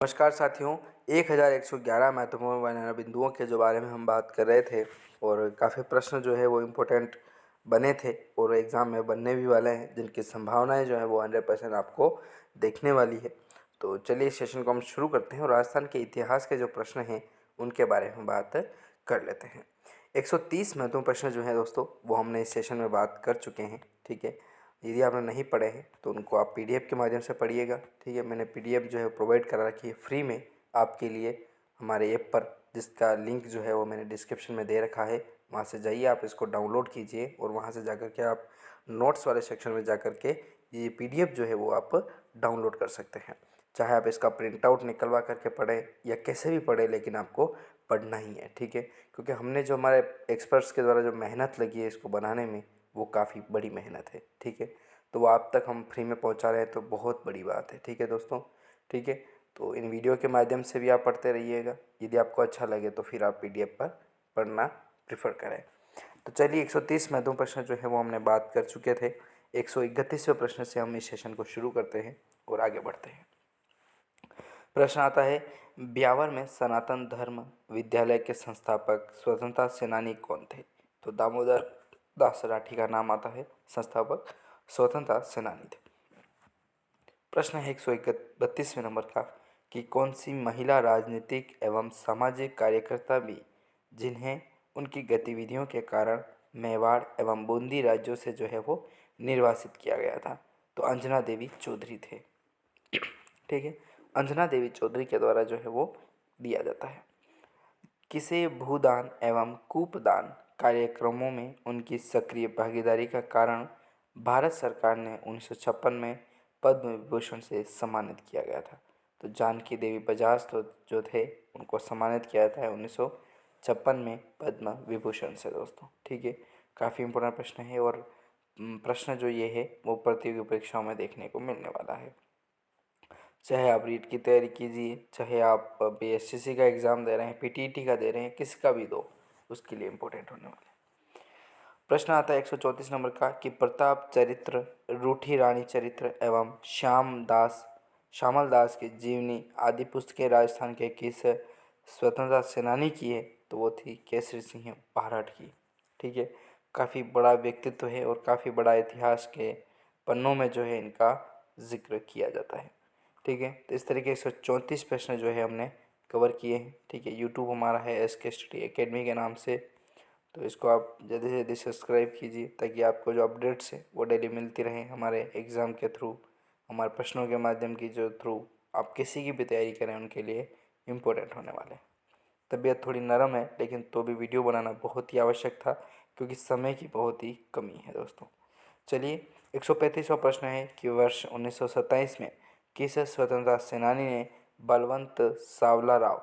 नमस्कार साथियों, 1111 महत्वपूर्ण वर्णन बिंदुओं के जो बारे में हम बात कर रहे थे और काफ़ी प्रश्न जो है वो इम्पोर्टेंट बने थे और एग्ज़ाम में बनने भी वाले हैं, जिनकी संभावनाएं जो है वो 100% आपको देखने वाली है। तो चलिए इस सेशन को हम शुरू करते हैं और राजस्थान के इतिहास के जो प्रश्न हैं उनके बारे में बात कर लेते हैं। 130 महत्वपूर्ण प्रश्न जो हैं दोस्तों वो हमने इस सेशन में बात कर चुके हैं। ठीक है, यदि आपने नहीं पढ़े हैं तो उनको आप पीडीएफ के माध्यम से पढ़िएगा। ठीक है, मैंने पीडीएफ जो है प्रोवाइड करा रखी है फ्री में आपके लिए हमारे ऐप पर, जिसका लिंक जो है वो मैंने डिस्क्रिप्शन में दे रखा है। वहाँ से जाइए, आप इसको डाउनलोड कीजिए और वहाँ से जाकर के आप नोट्स वाले सेक्शन में जाकर के ये पीडीएफ जो है वो आप डाउनलोड कर सकते हैं। चाहे आप इसका प्रिंट आउट निकलवा करके पढ़ें या कैसे भी पढ़ें, लेकिन आपको पढ़ना ही है। ठीक है, क्योंकि हमने जो हमारे एक्सपर्ट्स के द्वारा जो मेहनत लगी है इसको बनाने में, वो काफ़ी बड़ी मेहनत है। ठीक है, तो वो आप तक हम फ्री में पहुंचा रहे हैं तो बहुत बड़ी बात है। ठीक है दोस्तों, ठीक है, तो इन वीडियो के माध्यम से भी आप पढ़ते रहिएगा। यदि आपको अच्छा लगे तो फिर आप पीडीएफ पर पढ़ना प्रेफर करें। तो चलिए 130 महत्वपूर्ण प्रश्न जो है वो हमने बात कर चुके थे। 131वें प्रश्न से हम इस सेशन को शुरू करते हैं और आगे बढ़ते हैं। प्रश्न आता है, ब्यावर में सनातन धर्म विद्यालय के संस्थापक स्वतंत्रता सेनानी कौन थे? तो दामोदर दास राठी का नाम आता है संस्थापक स्वतंत्रता सेनानी थे। प्रश्न है 132वें नंबर का कि कौन सी महिला राजनीतिक एवं सामाजिक कार्यकर्ता भी जिन्हें उनकी गतिविधियों के कारण मेवाड़ एवं बूंदी राज्यों से जो है वो निर्वासित किया गया था? तो अंजना देवी चौधरी थे। ठीक है, अंजना देवी चौधरी के द्वारा जो है वो दिया जाता है। किसे भूदान एवं कूपदान कार्यक्रमों में उनकी सक्रिय भागीदारी का कारण भारत सरकार ने 1956 में पद्म विभूषण से सम्मानित किया गया था? तो जानकी देवी बजाज तो जो थे उनको सम्मानित किया था 1956 में पद्म विभूषण से दोस्तों। ठीक है, काफ़ी इम्पोर्टेंट प्रश्न है और प्रश्न जो ये है वो प्रतियोगी परीक्षाओं में देखने को मिलने वाला है। चाहे आप रीट की तैयारी कीजिए, चाहे आप बीएससीसी का एग्ज़ाम दे रहे हैं, पीटीईटी का दे रहे हैं, किसका भी दो, उसके लिए इम्पोर्टेंट होने वाला है। प्रश्न आता है 134 नंबर का कि प्रताप चरित्र, रूठी रानी चरित्र एवं श्यामल दास की जीवनी आदि पुस्तकें राजस्थान के किस स्वतंत्रता सेनानी की है? तो वो थी केसरी सिंह बारहट की। ठीक है, काफ़ी बड़ा व्यक्तित्व है और काफ़ी बड़ा इतिहास के पन्नों में जो है इनका जिक्र किया जाता है। ठीक है, तो इस तरीके से 134 प्रश्न जो है हमने कवर किए हैं। ठीक है, यूट्यूब हमारा है एसके स्टडी एकेडमी के नाम से, तो इसको आप जल्दी से जल्दी सब्सक्राइब कीजिए ताकि आपको जो अपडेट्स है वो डेली मिलती रहें हमारे एग्ज़ाम के थ्रू, हमारे प्रश्नों के माध्यम की जो थ्रू आप किसी की भी तैयारी करें उनके लिए इम्पोर्टेंट होने वाले हैं। तबीयत थोड़ी नरम है लेकिन तो भी वीडियो बनाना बहुत ही आवश्यक था क्योंकि समय की बहुत ही कमी है दोस्तों। चलिए 135वां प्रश्न है कि वर्ष 1927 में किस स्वतंत्रता सेनानी ने बलवंत सावलाराव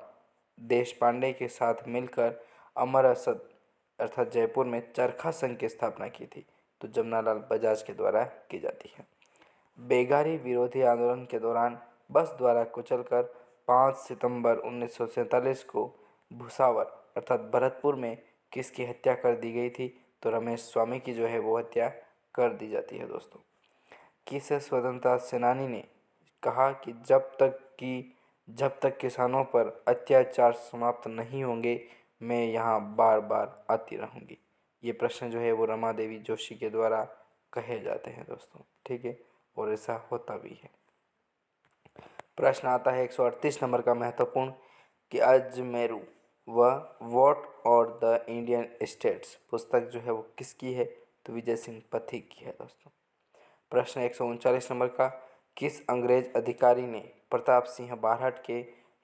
देशपांडे के साथ मिलकर अमर असद अर्थात जयपुर में चरखा संघ की स्थापना की थी? तो जमनालाल बजाज के द्वारा की जाती है। बेगारी विरोधी आंदोलन के दौरान बस द्वारा कुचलकर 5 सितंबर 1947 को भुसावर अर्थात भरतपुर में किसकी हत्या कर दी गई थी? तो रमेश स्वामी की जो है वो हत्या कर दी जाती है दोस्तों। किस स्वतंत्रता सेनानी ने कहा कि जब तक किसानों पर अत्याचार समाप्त नहीं होंगे मैं यहाँ बार बार आती रहूँगी? ये प्रश्न जो है वो रमा देवी जोशी के द्वारा कहे जाते हैं दोस्तों। ठीक है, और ऐसा होता भी है। प्रश्न आता है 138 नंबर का महत्वपूर्ण कि अजमेरू व वॉट और द इंडियन स्टेट्स पुस्तक जो है वो किसकी है? तो विजय सिंह पथिक की है दोस्तों। प्रश्न 139 नंबर का किस अंग्रेज अधिकारी ने प्रताप सिंह बारहट के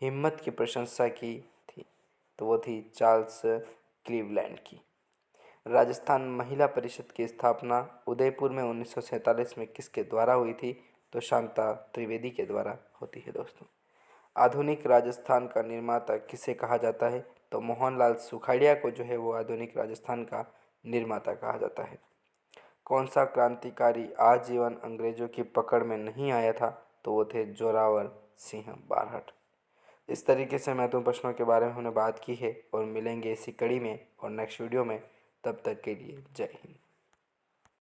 हिम्मत की प्रशंसा की थी? तो वो थी चार्ल्स क्लीवलैंड की। राजस्थान महिला परिषद की स्थापना उदयपुर में 1947 में किसके द्वारा हुई थी? तो शांता त्रिवेदी के द्वारा होती है दोस्तों। आधुनिक राजस्थान का निर्माता किसे कहा जाता है? तो मोहनलाल सुखाड़िया को जो है वो आधुनिक राजस्थान का निर्माता कहा जाता है। कौन सा क्रांतिकारी आजीवन अंग्रेजों की पकड़ में नहीं आया था? तो वो थे जोरावर सिंह बारहट। इस तरीके से महत्वपूर्ण प्रश्नों के बारे में हमने बात की है और मिलेंगे इसी कड़ी में और नेक्स्ट वीडियो में। तब तक के लिए जय हिंद।